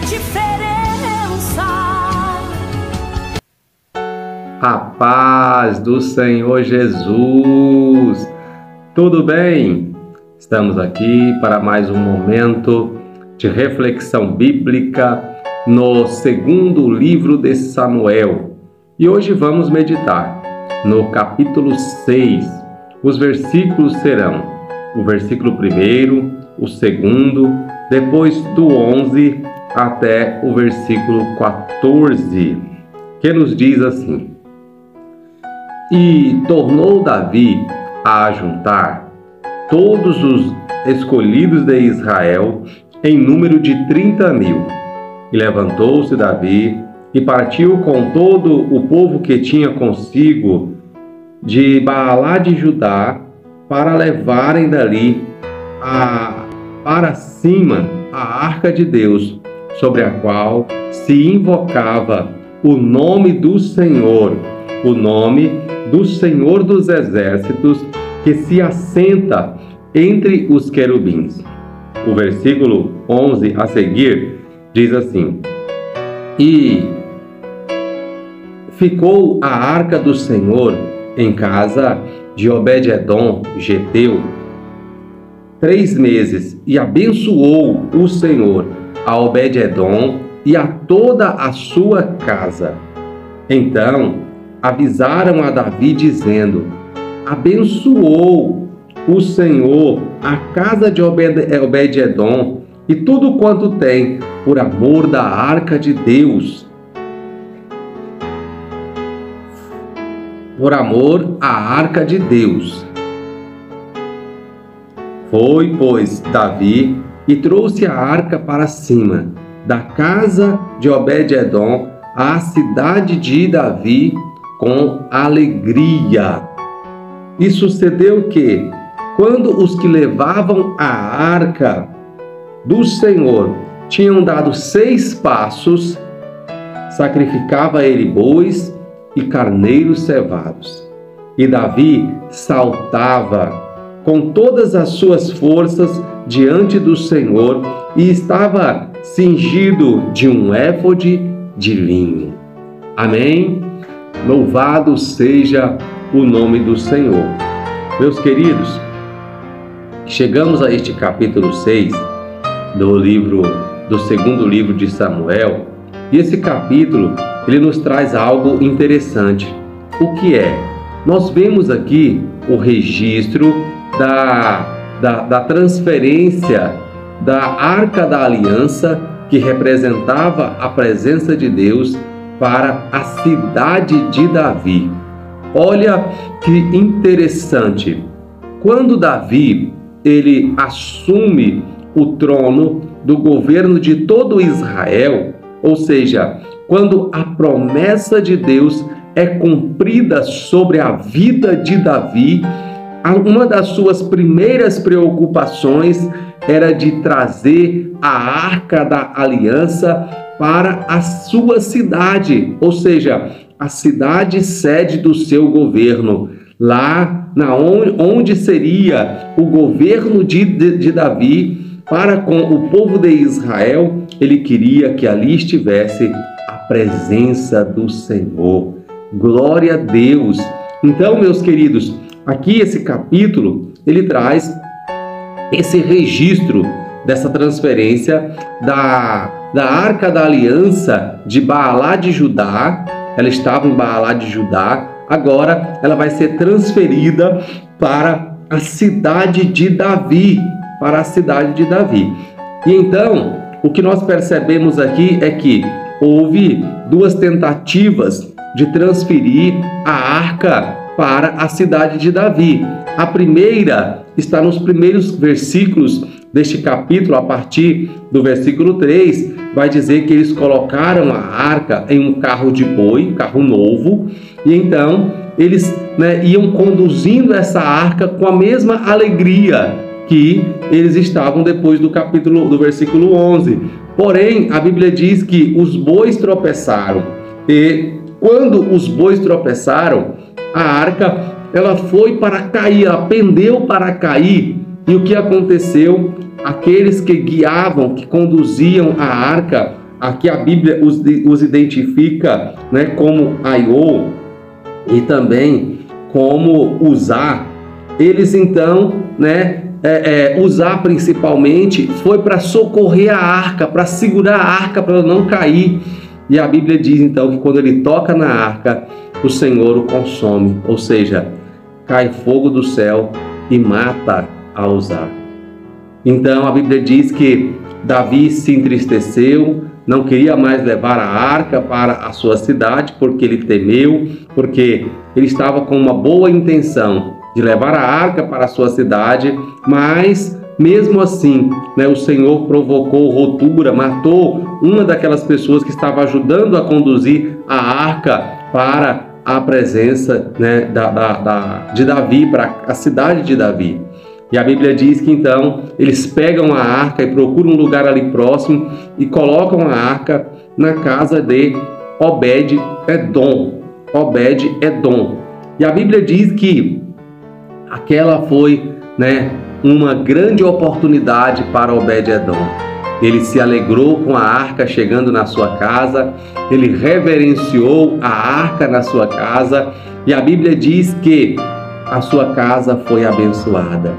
diferença. A paz do Senhor Jesus. Tudo bem? Estamos aqui para mais um momento de reflexão bíblica no segundo livro de Samuel. E hoje vamos meditar no capítulo 6. Os versículos serão o versículo 1, o 2, depois do 11 até o versículo 14, que nos diz assim: E tornou Davi a ajuntar todos os escolhidos de Israel em número de 30.000. E levantou-se Davi e partiu com todo o povo que tinha consigo de Baalá de Judá para levarem dali para cima a arca de Deus, sobre a qual se invocava o nome do Senhor, o nome do Senhor dos Exércitos, que se assenta entre os querubins. O versículo 11 a seguir diz assim: E ficou a arca do Senhor em casa de Obed-edom, geteu, 3 meses, e abençoou o Senhor a Obed-edom e a toda a sua casa. Então avisaram a Davi, dizendo: Abençoou o Senhor a casa de Obed-edom e tudo quanto tem, por amor da arca de Deus. Por amor à arca de Deus. Foi, pois, Davi e trouxe a arca para cima da casa de Obed-edom à cidade de Davi com alegria. E sucedeu que, quando os que levavam a arca do Senhor tinham dado 6 passos, sacrificava ele bois e carneiros cevados. E Davi saltava com todas as suas forças diante do Senhor e estava cingido de um éfode de linho. Amém? Louvado seja o nome do Senhor. Meus queridos, chegamos a este capítulo 6 do segundo livro de Samuel, e esse capítulo ele nos traz algo interessante. O que é? Nós vemos aqui o registro da transferência da Arca da Aliança, que representava a presença de Deus, para a cidade de Davi. Olha que interessante. Quando Davi ele assume o trono do governo de todo Israel, ou seja, quando a promessa de Deus é cumprida sobre a vida de Davi, uma das suas primeiras preocupações era de trazer a Arca da Aliança para a sua cidade, ou seja, a cidade sede do seu governo, lá onde seria o governo de Davi. Para com o povo de Israel, ele queria que ali estivesse a presença do Senhor. Glória a Deus! Então, meus queridos, aqui esse capítulo, ele traz esse registro dessa transferência da Arca da Aliança de Baalá de Judá. Ela estava em Baalá de Judá, agora ela vai ser transferida para a cidade de Davi, E então, o que nós percebemos aqui é que houve 2 tentativas de transferir a arca para a cidade de Davi. A primeira está nos primeiros versículos deste capítulo, a partir do versículo 3, vai dizer que eles colocaram a arca em um carro de boi, carro novo, e então eles iam conduzindo essa arca com a mesma alegria que eles estavam depois do versículo 11. Porém, a Bíblia diz que os bois tropeçaram, e quando os bois tropeçaram, a arca ela foi para cair, ela pendeu para cair. E o que aconteceu? Aqueles que guiavam, que conduziam a arca, aqui a Bíblia os identifica, né, como Aiô e também como Uzá. Eles então, né, Uzá principalmente foi para socorrer a arca, para segurar a arca para ela não cair. E a Bíblia diz então que quando ele toca na arca, o Senhor o consome, ou seja, cai fogo do céu e mata a Uzá. Então a Bíblia diz que Davi se entristeceu, não queria mais levar a arca para a sua cidade, porque ele temeu, porque ele estava com uma boa intenção de levar a arca para a sua cidade, mas mesmo assim, né, o Senhor provocou rotura, matou uma daquelas pessoas que estava ajudando a conduzir a arca para a presença, né, de Davi, para a cidade de Davi. E a Bíblia diz que então eles pegam a arca e procuram um lugar ali próximo e colocam a arca na casa de Obed-Edom. Obed-Edom. E a Bíblia diz que aquela foi, né, uma grande oportunidade para Obed-Edom. Ele se alegrou com a arca chegando na sua casa, ele reverenciou a arca na sua casa, e a Bíblia diz que a sua casa foi abençoada.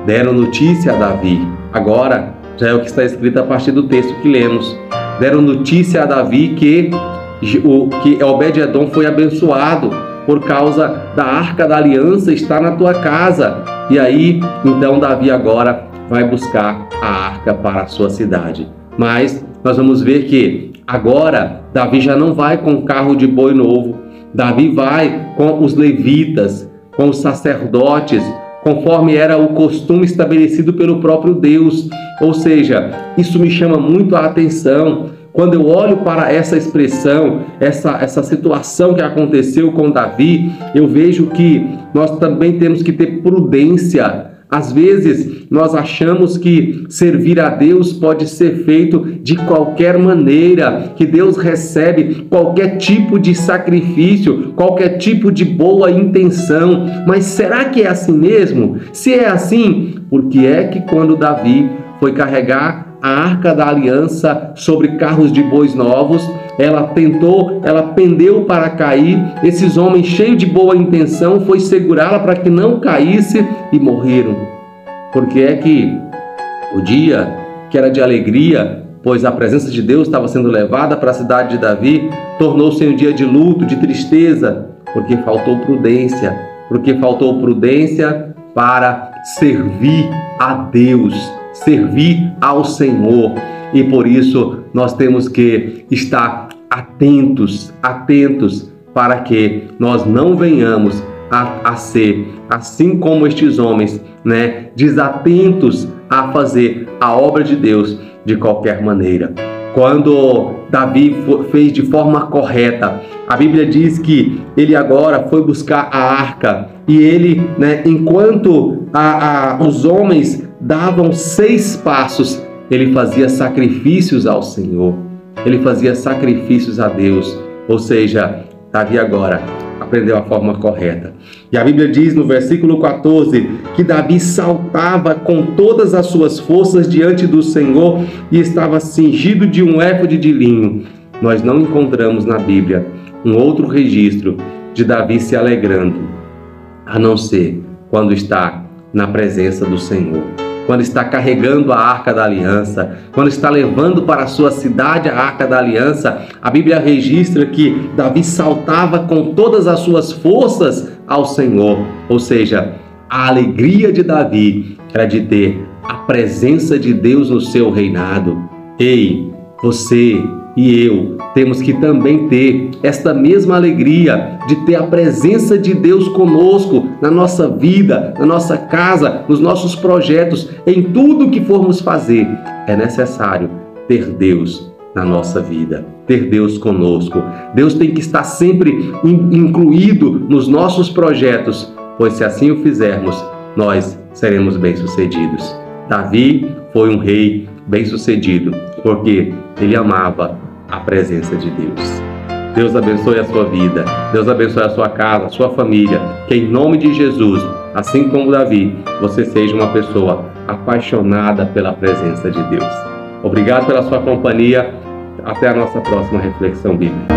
Deram notícia a Davi, agora já é o que está escrito a partir do texto que lemos. Deram notícia a Davi que Obed-Edom foi abençoado por causa da arca da aliança está na tua casa. E aí, então Davi agora vai buscar a arca para a sua cidade. Mas nós vamos ver que agora Davi já não vai com carro de boi novo. Davi vai com os levitas, com os sacerdotes, conforme era o costume estabelecido pelo próprio Deus. Ou seja, isso me chama muito a atenção. Quando eu olho para essa expressão, essa situação que aconteceu com Davi, eu vejo que nós também temos que ter prudência. Às vezes, nós achamos que servir a Deus pode ser feito de qualquer maneira, que Deus recebe qualquer tipo de sacrifício, qualquer tipo de boa intenção. Mas será que é assim mesmo? Se é assim, por que é que quando Davi foi carregar a arca da aliança sobre carros de bois novos, ela pendeu para cair, esses homens cheios de boa intenção foi segurá-la para que não caísse e morreram? Porque é que o dia que era de alegria, pois a presença de Deus estava sendo levada para a cidade de Davi, tornou-se um dia de luto, de tristeza, porque faltou prudência, para servir a Deus, servir ao Senhor. E por isso nós temos que estar atentos para que nós não venhamos a ser assim como estes homens, né, desatentos a fazer a obra de Deus de qualquer maneira. Quando Davi fez de forma correta, a Bíblia diz que ele agora foi buscar a arca e ele, né, enquanto os homens davam 6 passos, ele fazia sacrifícios ao Senhor, ele fazia sacrifícios a Deus. Ou seja, Davi agora aprendeu a forma correta. E a Bíblia diz no versículo 14 que Davi saltava com todas as suas forças diante do Senhor e estava cingido de um éfode de linho. Nós não encontramos na Bíblia um outro registro de Davi se alegrando, a não ser quando está na presença do Senhor, quando está carregando a arca da aliança, quando está levando para a sua cidade a arca da aliança. A Bíblia registra que Davi saltava com todas as suas forças ao Senhor. Ou seja, a alegria de Davi era de ter a presença de Deus no seu reinado. Ei, você e eu temos que também ter esta mesma alegria de ter a presença de Deus conosco na nossa vida, na nossa casa, nos nossos projetos, em tudo que formos fazer. É necessário ter Deus na nossa vida, ter Deus conosco. Deus tem que estar sempre incluído nos nossos projetos, pois se assim o fizermos, nós seremos bem-sucedidos. Davi foi um rei bem-sucedido, porque ele amava a presença de Deus. Deus abençoe a sua vida, Deus abençoe a sua casa, a sua família, que em nome de Jesus, assim como Davi, você seja uma pessoa apaixonada pela presença de Deus. Obrigado pela sua companhia, Até a nossa próxima reflexão bíblica.